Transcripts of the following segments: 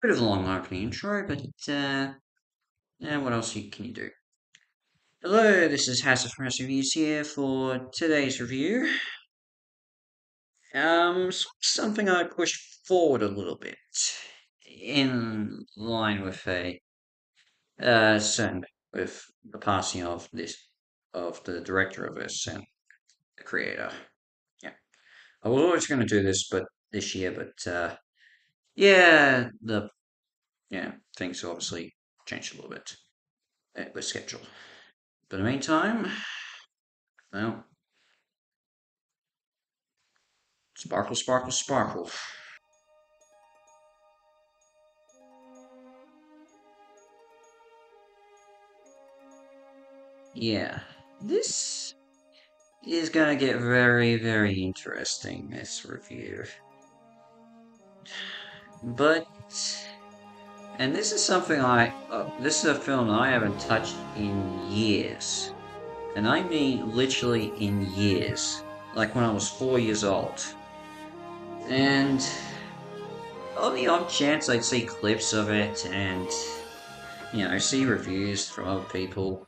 Bit of a long opening intro, but yeah, what else can you do? Hello, this is Hassan from House Reviews here for today's review. Something I pushed forward a little bit in line with a certain with the passing of the director of this and the creator. Yeah, I was always going to do this, but this year, but yeah, things obviously changed a little bit with schedule. But in the meantime, well, sparkle, sparkle, sparkle. Yeah, this is gonna get very, very interesting, this review. But, and this is something this is a film I haven't touched in years. And I mean literally in years. Like when I was 4 years old. And on the odd chance I'd see clips of it and, see reviews from other people.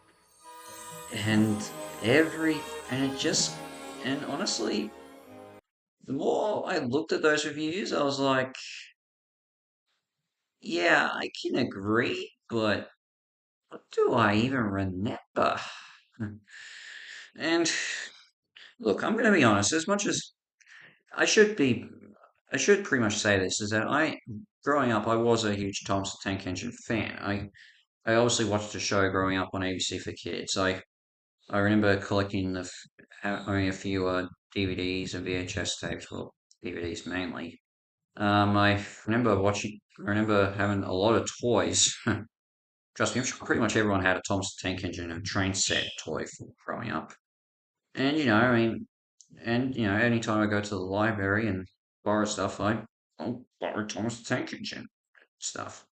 And every, and it just, and honestly, the more I looked at those reviews, I was like, yeah, I can agree, but what do I even remember? And look, I'm going to be honest, as much as I should be, I should pretty much say this, is that growing up, I was a huge Thomas the Tank Engine fan. I obviously watched the show growing up on ABC for kids. I remember collecting owning a few DVDs and VHS tapes, well, DVDs mainly. I remember having a lot of toys. Trust me, I'm sure pretty much everyone had a Thomas the Tank Engine and train set toy for growing up. And, anytime I go to the library and borrow stuff, I'll borrow Thomas the Tank Engine stuff.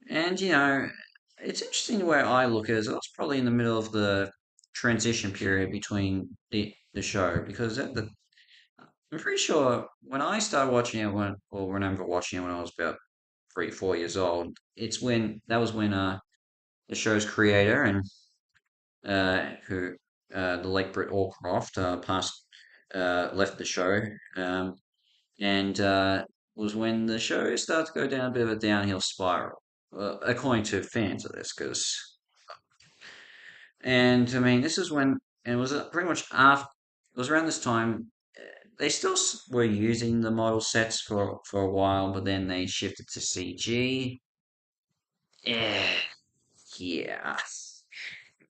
And, it's interesting the way I look at it. I was probably in the middle of the transition period between the show because I'm pretty sure when I started watching it or remember watching it when I was about 3, 4 years old, that was when the show's creator and who the late Britt Allcroft left the show, um, and was when the show started to go down a bit of a downhill spiral, according to fans of this, and I mean this is when and it was pretty much after it was around this time they still were using the model sets for a while, but then they shifted to CG. Eh, yeah.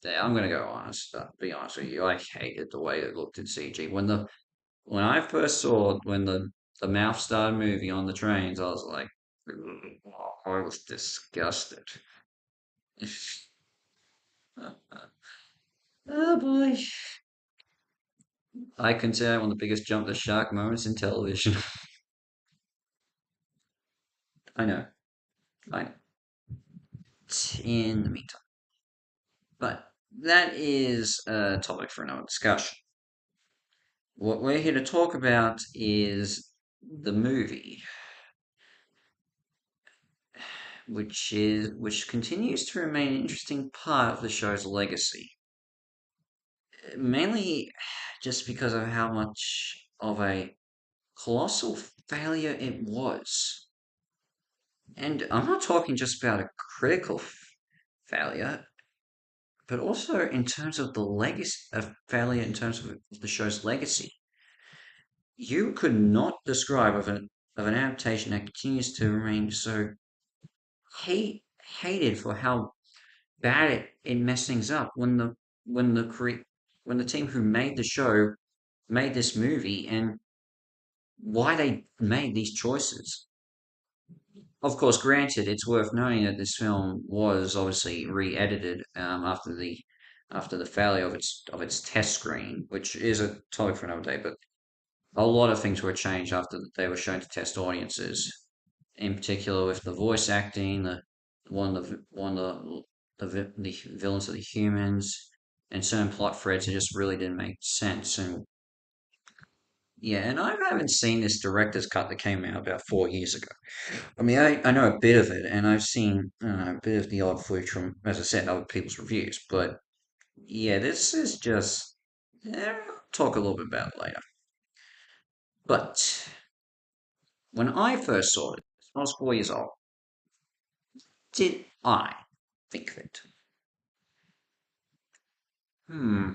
I'm gonna go honest. Be honest with you. I hated the way it looked in CG. When I first saw when the mouth started moving on the trains, I was like, I was disgusted. Oh boy. I consider it one of the biggest jump the shark moments in television. I know. I know. In the meantime. But that is a topic for another discussion. What we're here to talk about is the movie, which continues to remain an interesting part of the show's legacy. Mainly just because of how much of a colossal failure it was. And I'm not talking just about a critical failure, but also in terms of the legacy of failure in terms of the show's legacy. You could not describe of an adaptation that continues to remain so hate hated for how bad it messed things up when the cre- when the team who made the show made this movie and why they made these choices. Of course, granted, it's worth noting that this film was obviously re-edited after the failure of its test screen, which is a topic for another day. But a lot of things were changed after they were shown to test audiences, in particular with the voice acting, one of the villains of the humans, and certain plot threads that just really didn't make sense. And Yeah, and I haven't seen this director's cut that came out about 4 years ago. I mean, I know a bit of it, and I've seen a bit of the odd footage from, as I said, other people's reviews. But yeah, this is just. I'll talk a little bit about it later. But when I first saw it, I was 4 years old. Did I think that? Hmm.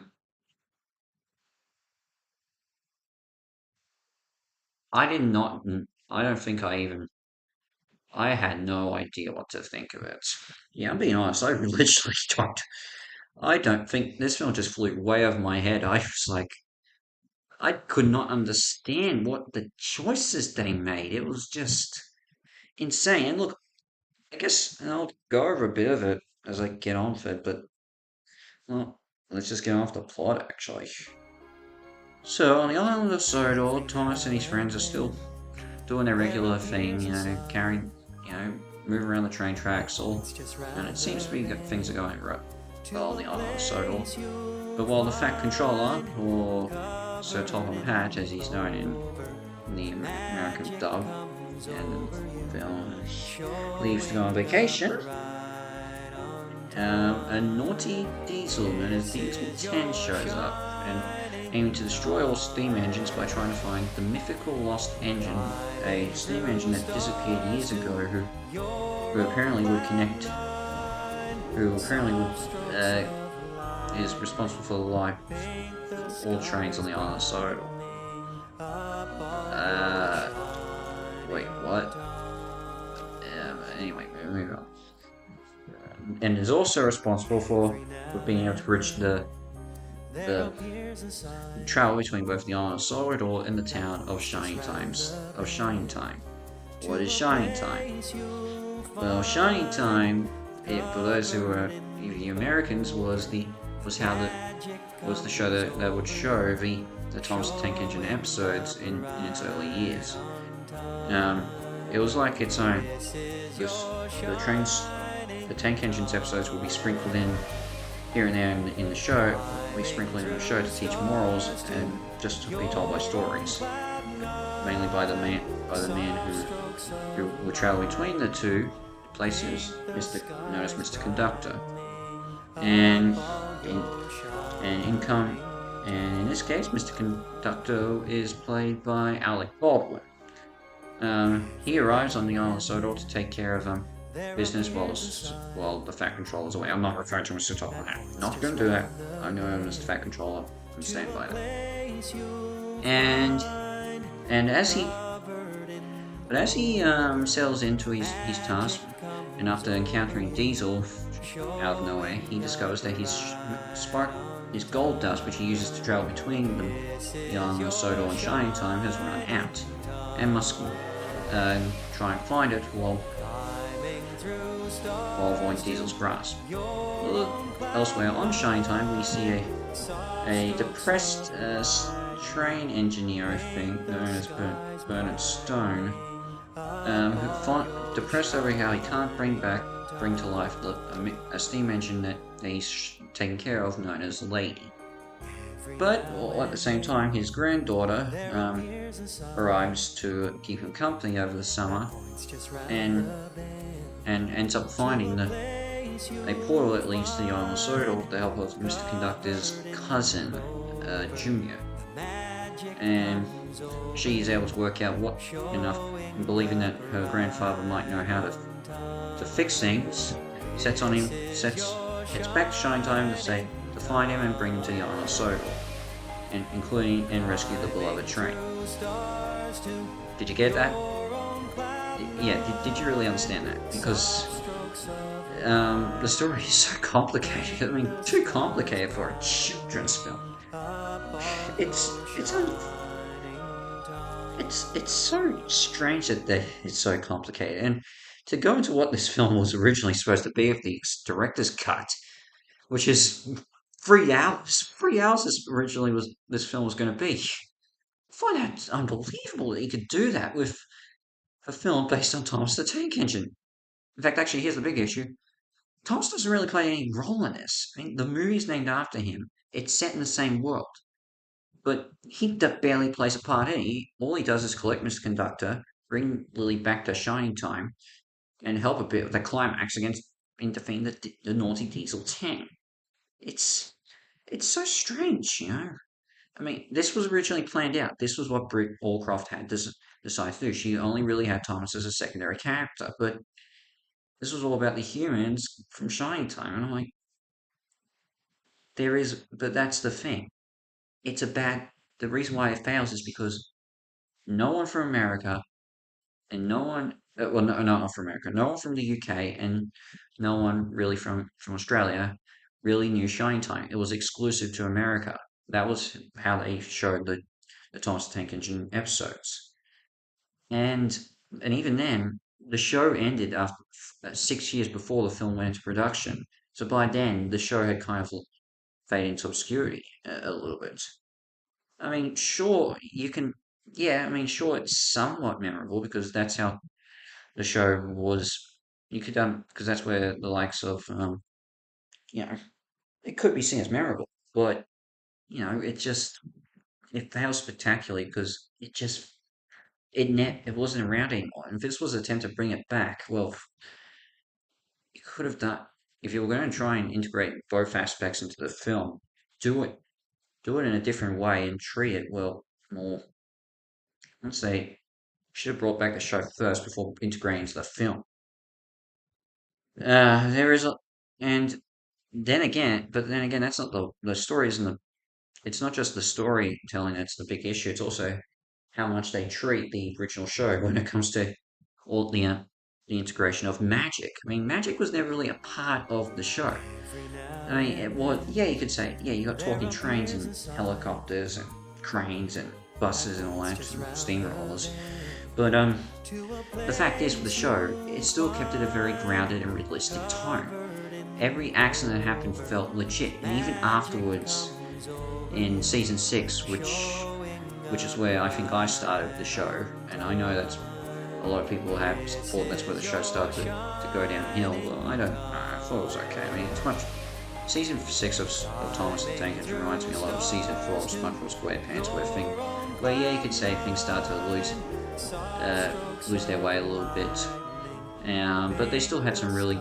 I did not. I don't think I even. I had no idea what to think of it. Yeah, I'm being honest. I literally don't. I don't think this film just flew way over my head. I was like, I could not understand what the choices they made. It was just insane. And look, I guess I'll go over a bit of it as I get on with it, but well, let's just get off the plot actually. So on the island of Sodor, Thomas and his friends are still doing their regular thing, carrying, moving around the train tracks, all, and it seems to be that things are going right well on the island of Sodor. But while the Fat Controller, or Sir Topham Hatt, as he's known in the American dub and the film, leaves to go on vacation, a naughty Diesel known as Diesel 10 shows up and aiming to destroy all steam engines by trying to find the mythical lost engine, a steam engine that disappeared years ago, who apparently would connect, who apparently would, is responsible for the life of all trains on the island. So, wait, what? Anyway, moving on. And is also responsible for being able to bridge the travel between both the island of Solidor and the town of Shining Time. What is Shining Time? Well, Shining Time, for those who are the Americans, was the show that would show the Thomas the Tank Engine episodes in its early years. Um, it was like its own. The Tank Engines episodes would be sprinkled in here and there in the show. We sprinkle in the show to teach morals and just to be told by stories, mainly by the man who would travel between the two places, known as Mr. Conductor, and in, and income. And in this case, Mr. Conductor is played by Alec Baldwin. He arrives on the island of Sodor to take care of business while the Fat Controller's away. I'm not referring to Mr. Top Hat. Not going to do that. I know him as the Fat Controller. I'm staying by that. And and as he settles into his task, and after encountering Diesel out of nowhere, he discovers that his gold dust, which he uses to travel between the island of Sodor and Shining Time, has run out, and must try and find it while avoiding Diesel's grasp. Elsewhere on Shining Time, we see a depressed train engineer, I think, known as Bernard Stone, depressed over how he can't bring to life a steam engine that he's taken care of, known as Lady. But at the same time, his granddaughter arrives to keep him company over the summer, and ends up finding a portal that leads to the island of Sodor with the help of Mr. Conductor's cousin, Junior. And she is able to work out what enough, believing that her grandfather might know how to fix things, heads back to Shine Time to find him and bring him to the island of Sodor, and rescue the beloved train. Did you get that? Yeah, did you really understand that? Because the story is so complicated. I mean, too complicated for a children's film. It's so strange that it's so complicated. And to go into what this film was originally supposed to be, of the director's cut, which is 3 hours. 3 hours this film was going to be. I find that unbelievable that he could do that with a film based on Thomas the Tank Engine. In fact, actually, here's the big issue. Thomas doesn't really play any role in this. I mean, the movie's named after him. It's set in the same world. but he barely plays a part in it. All he does is collect Mr. Conductor, bring Lily back to Shining Time, and help a bit with the climax against in defeating the naughty Diesel 10. It's it's so strange, you know. I mean, this was originally planned out. This was what Britt Allcroft had decided to do. She only really had Thomas as a secondary character, but this was all about the humans from Shining Time. And I'm like, but that's the thing. It's a bad. The reason why it fails is because no one from America and no one, well, no, not from America, no one from the UK and no one really from Australia really knew Shining Time. It was exclusive to America. That was how they showed the Thomas the Tank Engine episodes. And and even then, the show ended after 6 years before the film went into production. So by then, the show had kind of faded into obscurity a little bit. I mean, sure, you can, yeah, I mean, sure, it's somewhat memorable because that's how the show was. You could, because that's where the likes of, you know, it could be seen as memorable, but, it fails spectacularly because it wasn't around anymore. And if this was an attempt to bring it back, well, you could have done, if you were going to try and integrate both aspects into the film, do it, do it in a different way and treat it, well, more, let's say, should have brought back the show first before integrating into the film. There is a, and but then again, that's not the story isn't the, it's not just the storytelling that's the big issue. It's also how much they treat the original show when it comes to all the integration of magic. I mean, magic was never really a part of the show. I mean, it was, yeah, you could say, yeah, you got talking trains and helicopters and cranes and buses and all that, and steamrollers. But the fact is, with the show, it still kept it a very grounded and realistic tone. Every accident that happened felt legit, and even afterwards, in season 6, which is where I think I started the show, and I know that's a lot of people have thought that's where the show started to go downhill. Well, I don't know. I thought it was okay. I mean, it's much. Season 6 of Thomas the Tank Engine reminds me a lot of season 4 of SpongeBob SquarePants, where yeah, you could say things start to lose their way a little bit, but they still had some really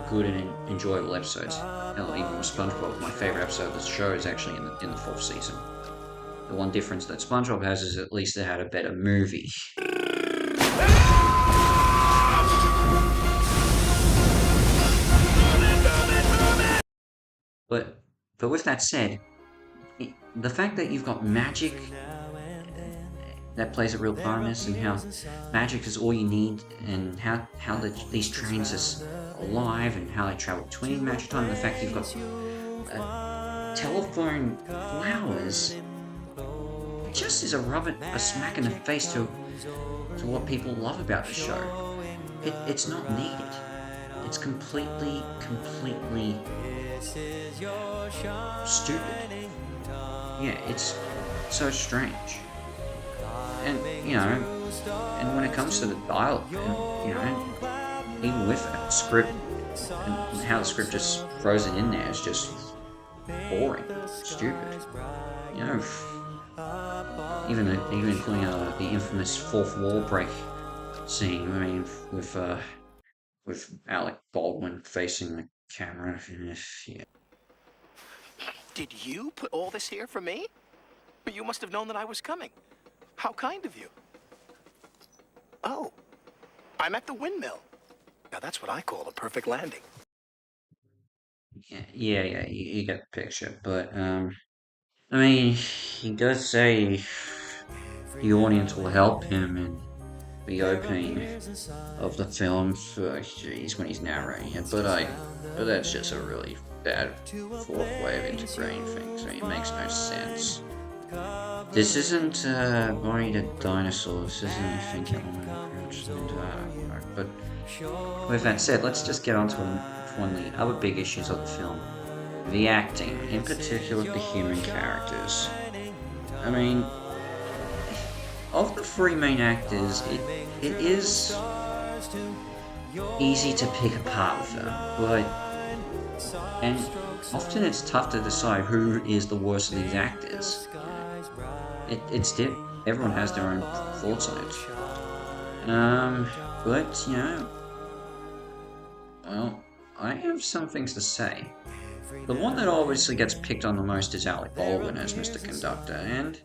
good and enjoyable episodes. Hell, even with SpongeBob, my favorite episode of the show is actually in the 4th season. The one difference that SpongeBob has is at least it had a better movie. But with that said, the fact that you've got magic that plays a real part in this, and how magic is all you need, and how these trains are alive, and how they travel between magic time, and the fact you've got telephone flowers, just is a smack in the face to what people love about the show. It's not needed. It's completely stupid. Yeah, it's so strange. And, and when it comes to the dialogue, even with a script, and how the script just throws it in there is just boring, stupid. You know, even including the infamous fourth wall break scene. I mean, with Alec Baldwin facing the camera. Yeah. Did you put all this here for me? But you must have known that I was coming. How kind of you. Oh, I'm at the windmill. Now that's what I call a perfect landing. Yeah, you get the picture. But, I mean, he does say the audience will help him in the opening of the film when he's narrating it, but that's just a really bad fourth way of integrating things. I mean, it makes no sense. This isn't Bonnie the Dinosaur. This isn't anything but with that said, let's just get on to one of the other big issues of the film. The acting, in particular the human characters. I mean, of the 3 main actors, it is easy to pick apart with them, and often it's tough to decide who is the worst of these actors. Everyone has their own thoughts on it. But well, I have some things to say. The one that obviously gets picked on the most is Alec Baldwin as Mr. Conductor, and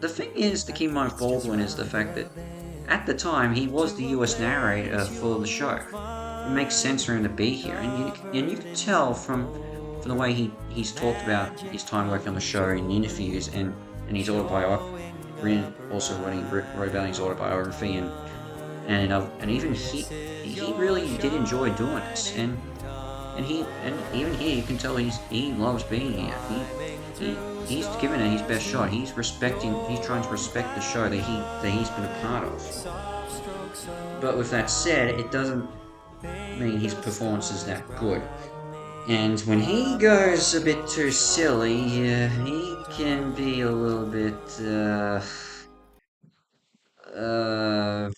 the thing is to keep in mind with Baldwin is the fact that at the time he was the US narrator for the show. It makes sense for him to be here, and you can tell from the way he's talked about his time working on the show in interviews and his autobiography, also when he wrote about his autobiography and even he really did enjoy doing this and even here you can tell he loves being here. He's giving it his best shot. He's trying to respect the show that he's been a part of. But with that said, it doesn't mean his performance is that good. And when he goes a bit too silly, he can be a little bit,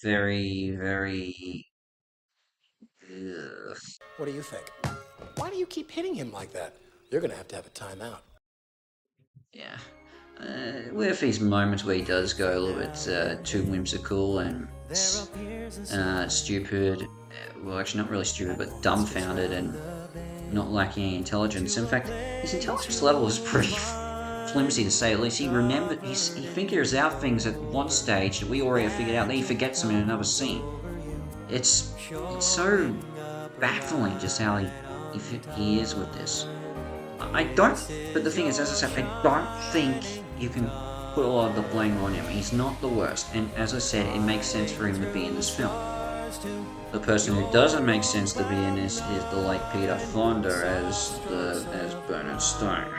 very, very, uh, What do you think? Why do you keep hitting him like that? You're gonna have to have a timeout. yeah. With these moments where he does go a little bit too whimsical and stupid, well, actually, not really stupid, but dumbfounded and not lacking any intelligence. In fact, his intelligence level is pretty flimsy to say the least. He figures out things at one stage that we already have figured out, then he forgets them in another scene. It's so baffling just how he is with this. I don't, but the thing is, as I said, I don't think you can put a lot of the blame on him. He's not the worst, and as I said, it makes sense for him to be in this film. The person who doesn't make sense to be in this is the late Peter Fonda as Bernard Stone.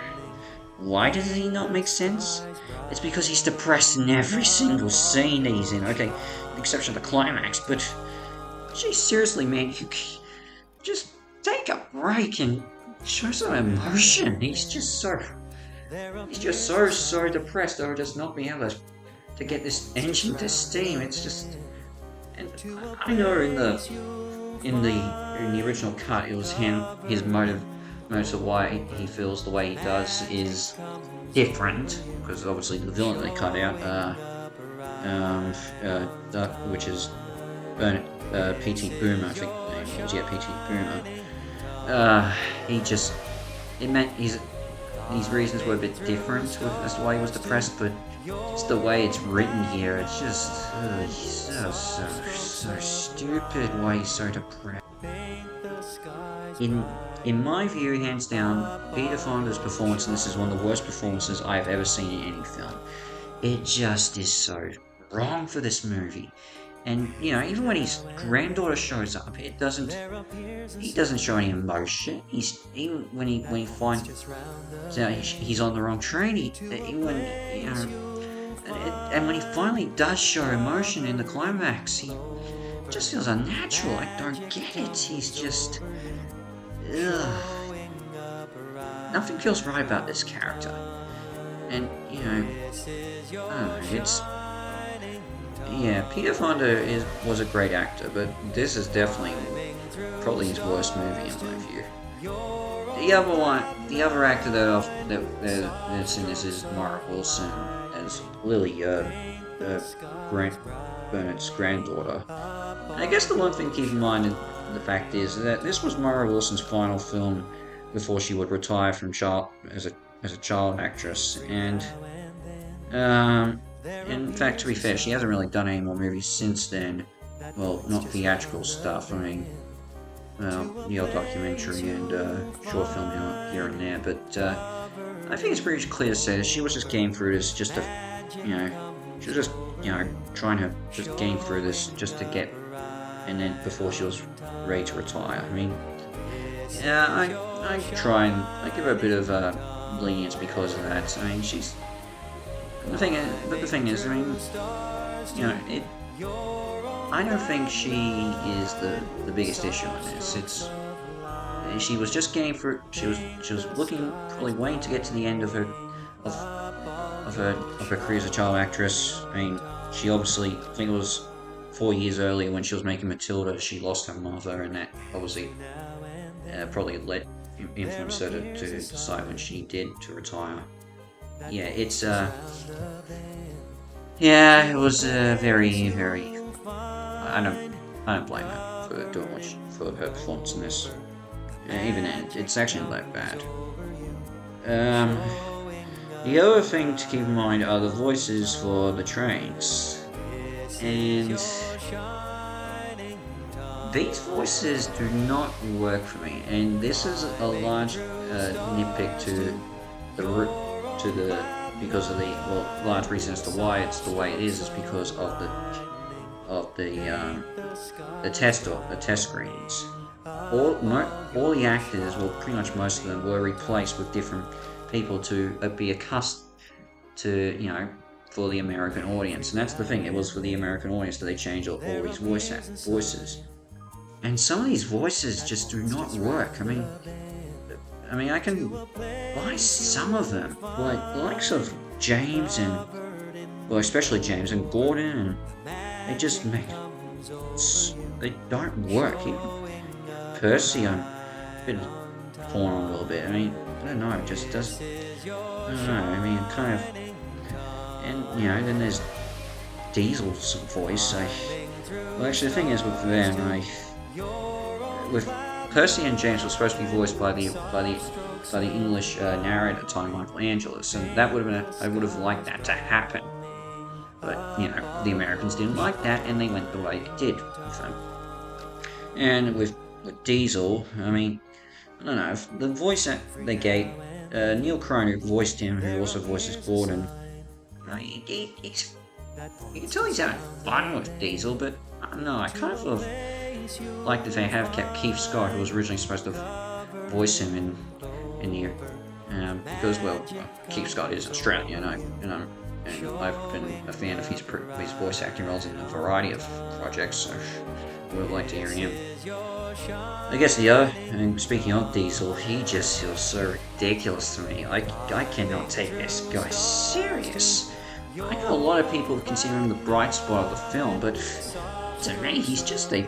Why does he not make sense? It's because he's depressed in every single scene that he's in. Okay, with the exception of the climax, but gee, seriously, man, you just take a break and show some emotion. He's just so depressed over just not being able to get this engine to steam. It's just, and I know in the original cut, it was his motive of why he feels the way he does is different because obviously the villain they cut out, which is P.T. Boomer, I think the name was, yeah, P.T. Boomer. He just it meant his reasons were a bit different as to why he was depressed, but it's the way it's written here. It's just he's so stupid. Why he's so depressed. In my view, hands down, Peter Fonda's performance, and this is one of the worst performances I have ever seen in any film. It just is so wrong for this movie. And even when his granddaughter shows up, he doesn't show any emotion. Even when he finds out he's on the wrong train, and when he finally does show emotion in the climax, he just feels unnatural. I don't get it. He's just, ugh. Nothing feels right about this character. And I don't know, Peter Fonda was a great actor, but this is definitely probably his worst movie in my view. The other actor that's in this is Mara Wilson as Lily, Bernard's granddaughter. And I guess the one thing to keep in mind, the fact is that this was Mara Wilson's final film before she would retire from as a child actress, and in fact, to be fair, she hasn't really done any more movies since then. Well, not theatrical stuff. I mean, the old documentary and short film here and there. But I think it's pretty clear to say that she was just getting through this she was just, trying to just gain through this just to get, and then before she was ready to retire. I mean, yeah, I try and I give her a bit of lenience because of that. I mean, the thing is, I mean, I don't think she is the biggest issue in this. She was just getting through. She was looking, probably waiting to get to the end of her career as a child actress. I mean, she obviously, I think it was 4 years earlier when she was making Matilda, she lost her mother, and that obviously probably influenced her to decide when she did to retire. yeah, yeah, it was very. I don't, I don't blame her for doing for her performance in this. Even then, it's actually not that bad. Um, the other thing to keep in mind are the voices for the trains, and these voices do not work for me. And this is a large nitpick the root to the because of the large reason as to why it's the way it is because of of the test screenings. All the actors, well, pretty much most of them, were replaced with different people to be accustomed to, for the American audience. And that's the thing; it was for the American audience that they changed all these voices. And some of these voices just do not work. I mean, I can buy some of them, like the likes of James and, well, especially James and Gordon, and they just make they don't work. Even Percy, I'm a bit torn on a little bit. I mean, I don't know, it just does. I don't know. I mean, kind of, and then there's Diesel's voice. Well, actually, the thing is with them, with Percy and James were supposed to be voiced by the English narrator at the time, Michael Angelis, and that would have been I would have liked that to happen. But the Americans didn't like that, and they went the way they did with them. And with Diesel, I mean, I don't know, the voice that they gave, Neil Crone, who voiced him, who also voices Gordon, he's, you can tell he's having fun with Diesel, but I don't know, I kind of like that they have kept Keith Scott, who was originally supposed to voice him in the because Keith Scott is Australian, and I've been a fan of his voice acting roles in a variety of projects, so I would like to hear him. I guess and speaking of Diesel, he just feels so ridiculous to me. I cannot take this guy serious. I know a lot of people consider him the bright spot of the film, but to me, he's just a.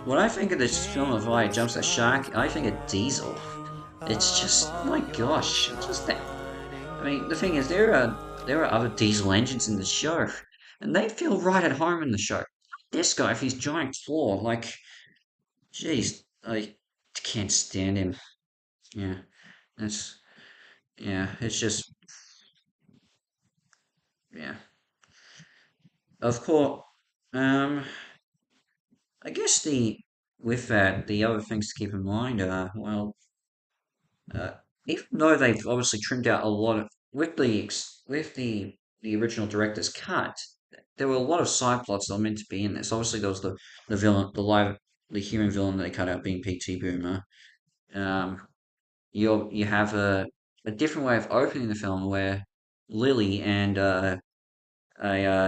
When I think of this film of Fire Jumps the Shark, I think of Diesel. It's just, my gosh, it's just that. I mean, the thing is, there are other Diesel engines in the show, and they feel right at home in the show. This guy, with his giant claw, like, jeez, I can't stand him. Yeah, it's it's just yeah. Of course, um, I guess with that the other things to keep in mind are uh, even though they've obviously trimmed out a lot of with the original director's cut, there were a lot of side plots that were meant to be in this. Obviously, there was the villain, the human villain that they cut out being P.T. Boomer. Um, you have a different way of opening the film where Lily and a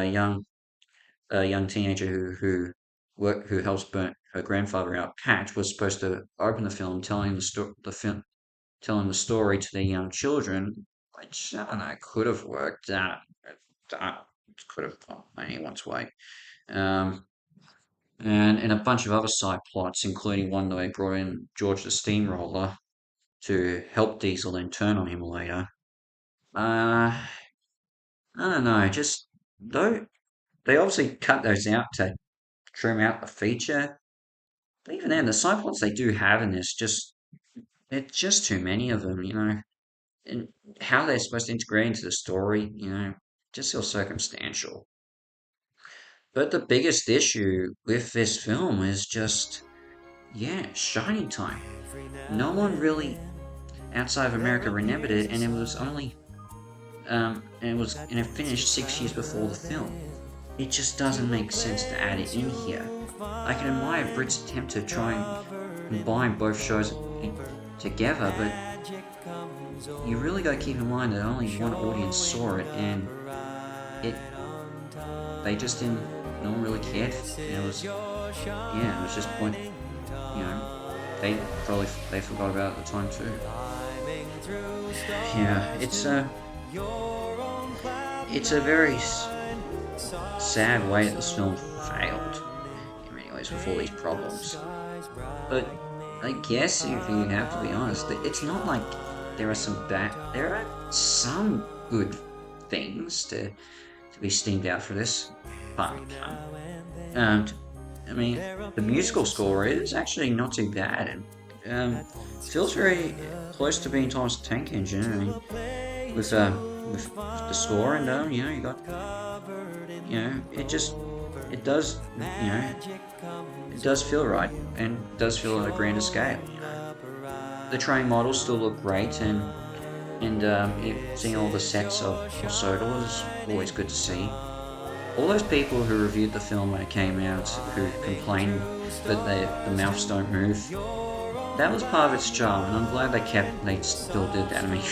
young teenager who helps burn her grandfather out, Patch, was supposed to open the film telling telling the story to their young children, which I don't know could have worked. That could have gone anyone's way. Um, and a bunch of other side plots, including one that they brought in George the Steamroller to help Diesel then turn on him later. Uh, I don't know, just though they obviously cut those out to trim out the feature. But even then, the side plots they do have in this it's just too many of them. And how they're supposed to integrate into the story, just feels circumstantial. But the biggest issue with this film is just, yeah, Shining Time. No one really outside of America remembered it, and and it finished 6 years before the film. It just doesn't make sense to add it in here. I can admire Brit's attempt to try and combine both shows together, but you really got to keep in mind that only one audience saw it, and it they just didn't. No one really cared. It was just point. They probably they forgot about it at the time too. Yeah, it's a very sad way that this film failed in many ways with all these problems. But I guess if you have to be honest, it's not like there are some good things to be steamed out for this. Pardon the pun. And I mean, the musical score is actually not too bad, and feels very close to being Thomas the Tank Engine. I mean, with the score, and you got it does it does feel right, and does feel on a grander scale. The train models still look great, and seeing all the sets of Sodor was always good to see. All those people who reviewed the film when it came out, who complained that the mouths don't move, that was part of its charm, and I'm glad they still did that. I mean,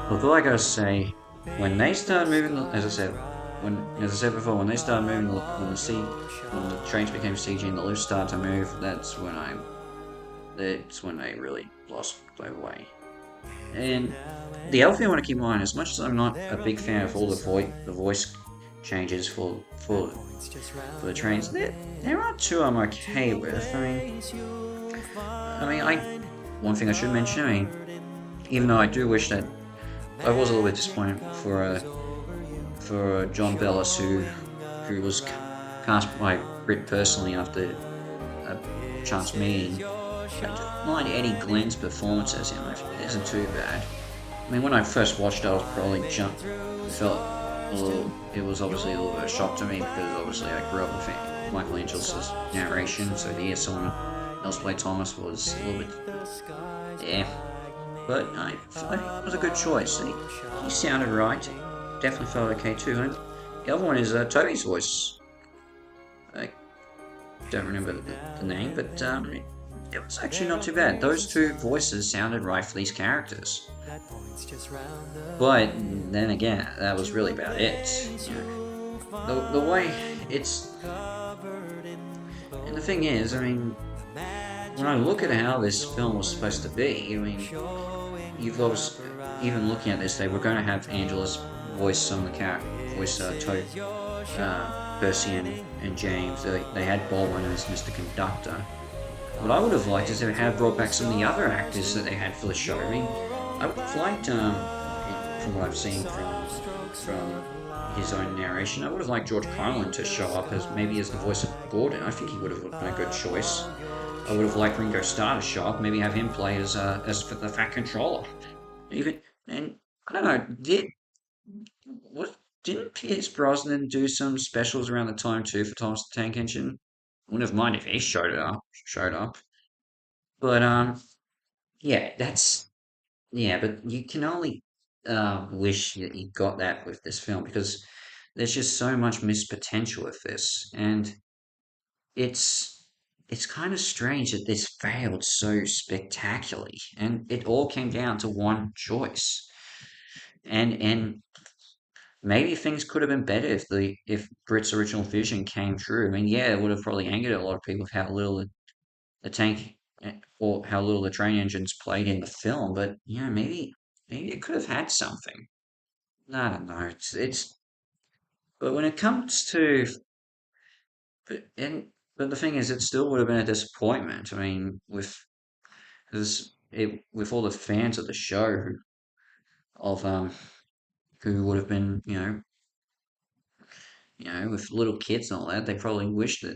although I gotta say, when they started moving, as I said before, when they started moving, when the trains became CG and the lifts started to move, that's when they really lost their way. And the other thing I want to keep in mind, as much as I'm not a big fan of all the voice changes for the trains, there are two I'm okay with. I one thing I should mention. I mean, even though I do wish that I was a little bit disappointed for John Bellis, who was cast by Brit personally after a chance meeting. I don't mind Eddie Glenn's performance as him. It isn't too bad. I mean, when I first watched it, I was probably jumped. It felt a little. It was obviously a little bit of a shock to me because obviously I grew up with Michael Angelos' narration, so to hear someone else play Thomas was a little bit. Yeah, but I think it was a good choice. He sounded right. Definitely felt okay too. And the other one is Toby's voice. I don't remember the name, but it was actually not too bad. Those two voices sounded right for these characters. But then again, that was really about it. The way it's. And the thing is, I mean, when I look at how this film was supposed to be, I mean, you've obviously, even looking at this, they were going to have Angela's voice some of the character, voice Percy and James. They had Baldwin as Mr. Conductor. What I would have liked is if they had brought back some of the other actors that they had for the show. I mean, I would have liked, from what I've seen from his own narration, I would have liked George Carlin to show up as maybe as the voice of Gordon. I think he would have been a good choice. I would have liked Ringo Starr to show up, maybe have him play as for the Fat Controller. Even and I don't know, what didn't Pierce Brosnan do some specials around the time too for Thomas the Tank Engine? Wouldn't have minded if he showed up. But yeah, but you can only wish that you got that with this film because there's just so much missed potential with this, and it's it's kind of strange that this failed so spectacularly, and it all came down to one choice. And maybe things could have been better if Brit's original vision came true. I mean, yeah, it would have probably angered a lot of people with how little the tank or how little the train engines played in the film, but maybe it could have had something. I don't know. It's but when it comes to but and but the thing is, it still would have been a disappointment. I mean, with all the fans of the show of who would have been with little kids and all that, they probably wish that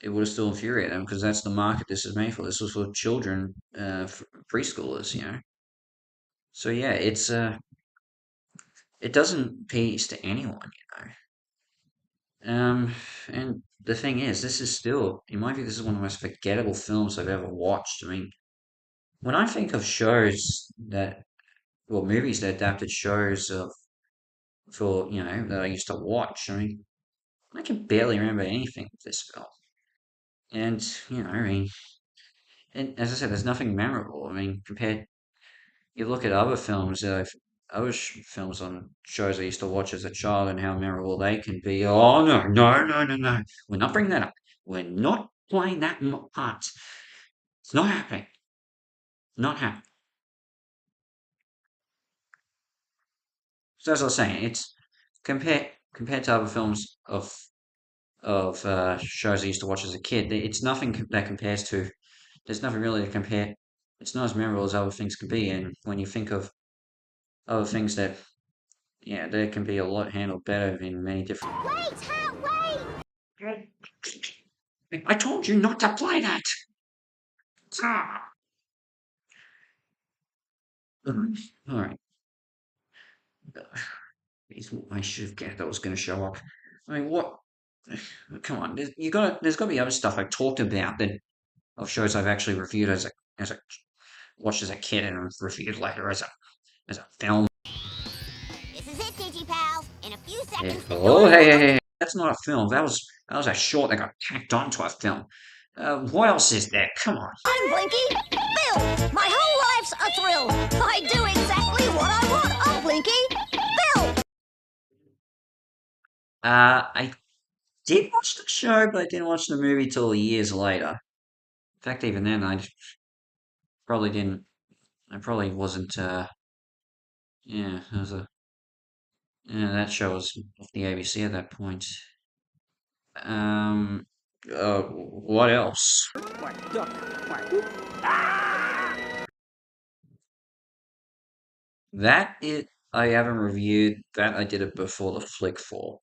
it would have still infuriated them because that's the market this is made for. This was for children, preschoolers. So yeah, it doesn't appease to anyone. And the thing is, this is still, in my view, this is one of the most forgettable films I've ever watched. I mean, when I think of movies that adapted shows that I used to watch, I mean, I can barely remember anything of this film. And, I mean, and as I said, there's nothing memorable. I mean, you look at other films on shows I used to watch as a child and how memorable they can be. Oh, no, no, no, no, no. We're not bringing that up. We're not playing that part. It's not happening. Not happening. So as I was saying, it's compared to other films of shows I used to watch as a kid. It's nothing that compares to. There's nothing really to compare. it's not as memorable as other things can be. And when you think of other things that, yeah, they can be a lot handled better in many different. Wait, Hal, wait! I told you not to play that. All right. I should have guessed that was going to show up. I mean, what? Come on, there's got to be other stuff I talked about that of shows I've actually reviewed as a watched as a kid and reviewed later as a film. This is it, DigiPals. In a few Yeah. seconds, the Oh, doors hey, will hey, open. hey! That's not a film. That was a short that got tacked onto a film. What else is there? Come on. I'm Blinky. Bill, my whole life's a thrill. I do exactly what I want. I'm Blinky. Bill. I did watch the show, but I didn't watch the movie till years later. In fact, even then, probably didn't. I probably wasn't. Yeah, that show was off the ABC at that point. Um, what else? Quack, duck, quack. That it I haven't reviewed. That I did it before the flick for.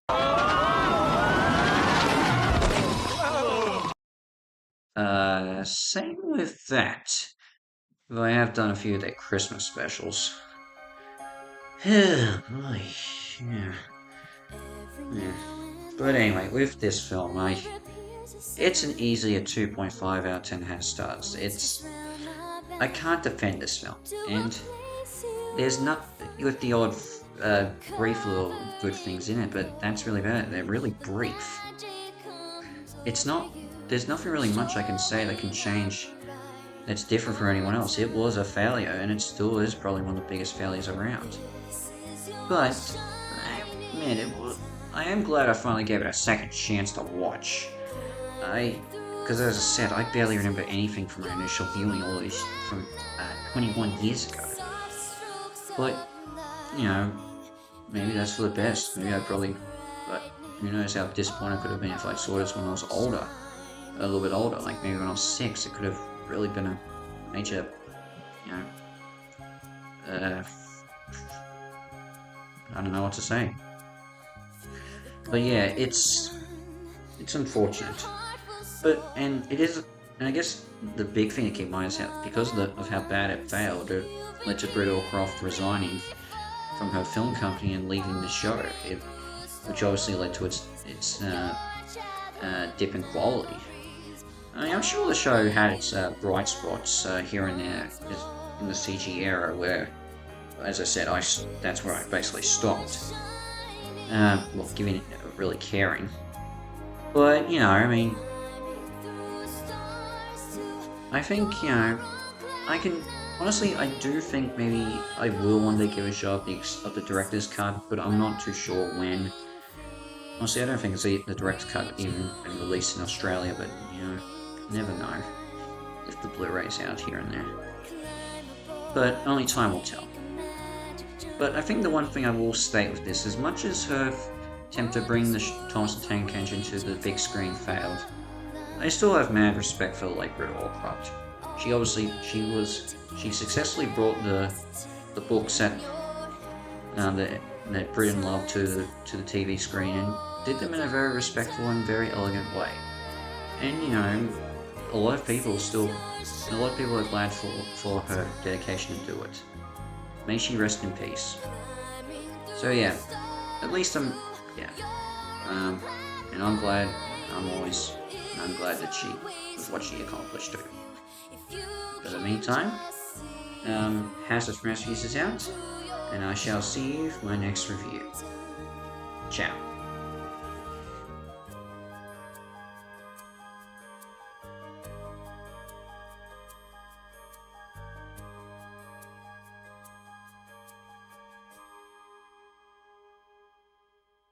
Same with that. Though I have done a few of their Christmas specials. Yeah, boy, yeah, yeah. But anyway, with this film, it's an easily a 2.5 out of 10 has stars. I can't defend this film, and there's not with the odd brief little good things in it, but that's really bad. They're really brief. It's not. There's nothing really much I can say that can change. That's different from anyone else. It was a failure, and it still is probably one of the biggest failures around. But I admit it was. I am glad I finally gave it a second chance to watch. Because as I said, I barely remember anything from my initial viewing all these from 21 years ago. But, you know, maybe that's for the best. Maybe but who knows how disappointed I could have been if I saw this when I was older. A little bit older, like maybe when I was 6, it could have really been a major, you know, I don't know what to say. But yeah, it's unfortunate. And I guess the big thing to keep in mind is because of how bad it failed, it led to Brittle Croft resigning from her film company and leaving the show, which obviously led to its dip in quality. I mean, I'm sure the show had its bright spots here and there in the CG era, where, as I said, that's where I basically stopped. Giving it really caring. But you know, I mean, I think I can honestly, I do think maybe I will one day give a shot of the director's cut, but I'm not too sure when. Honestly, I don't think the director's cut even been released in Australia, but never know if the Blu-ray's out here and there. But only time will tell. But I think the one thing I will state with this, as much as her attempt to bring the Thomas the Tank Engine to the big screen failed, I still have mad respect for the late Britta Allcroft. She successfully brought the books that Britain loved to the TV screen and did them in a very respectful and very elegant way. And a lot of people are glad for her dedication to do it. May she rest in peace. So yeah, at least and I'm glad that she was what she accomplished too. For the meantime, House of Masterpieces is out, and I shall see you for my next review. Ciao.